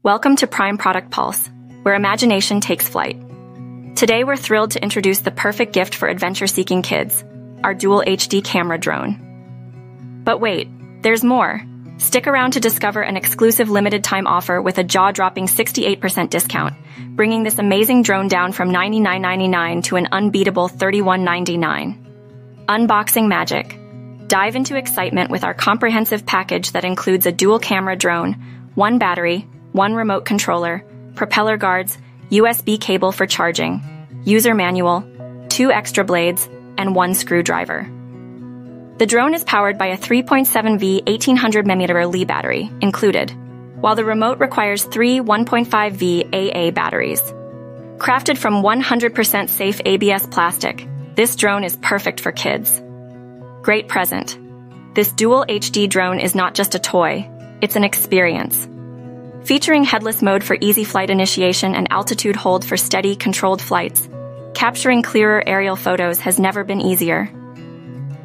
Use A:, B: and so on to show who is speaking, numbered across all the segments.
A: Welcome to Prime Product Pulse, where imagination takes flight. Today we're thrilled to introduce the perfect gift for adventure-seeking kids, our dual HD camera drone. But wait, there's more. Stick around to discover an exclusive limited-time offer with a jaw-dropping 68% discount, bringing this amazing drone down from $99.99 to an unbeatable $31.99. Unboxing magic. Dive into excitement with our comprehensive package that includes a dual-camera drone, one battery, one remote controller, propeller guards, USB cable for charging, user manual, 2 extra blades, and 1 screwdriver. The drone is powered by a 3.7V 1800mAh Li battery, included, while the remote requires 3 1.5V AA batteries. Crafted from 100% safe ABS plastic, this drone is perfect for kids. Great present. This dual HD drone is not just a toy, it's an experience. Featuring headless mode for easy flight initiation and altitude hold for steady, controlled flights, capturing clearer aerial photos has never been easier.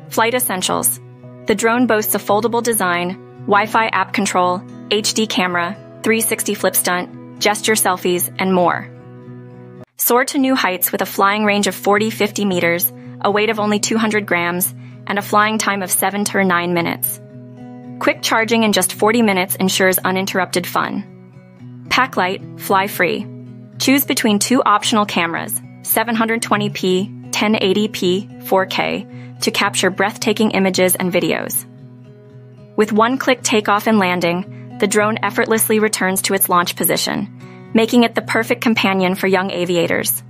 A: Flight essentials. The drone boasts a foldable design, Wi-Fi app control, HD camera, 360 flip stunt, gesture selfies, and more. Soar to new heights with a flying range of 40-50 meters, a weight of only 200 grams, and a flying time of 7 to 9 minutes. Quick charging in just 40 minutes ensures uninterrupted fun. Pack light, fly free. Choose between 2 optional cameras, 720p, 1080p, 4K, to capture breathtaking images and videos. With one-click takeoff and landing, the drone effortlessly returns to its launch position, making it the perfect companion for young aviators.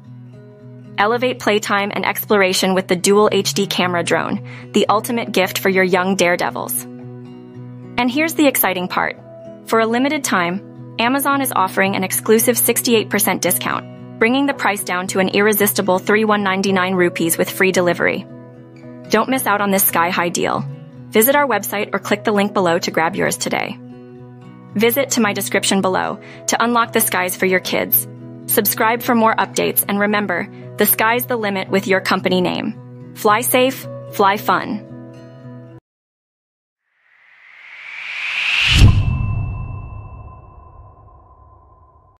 A: Elevate playtime and exploration with the dual HD camera drone, the ultimate gift for your young daredevils. And here's the exciting part. For a limited time, Amazon is offering an exclusive 68% discount, bringing the price down to an irresistible 3199 rupees with free delivery. Don't miss out on this sky-high deal. Visit our website or click the link below to grab yours today. Visit to my description below to unlock the skies for your kids. Subscribe for more updates, and remember, the sky's the limit with your company name. Fly safe, fly fun.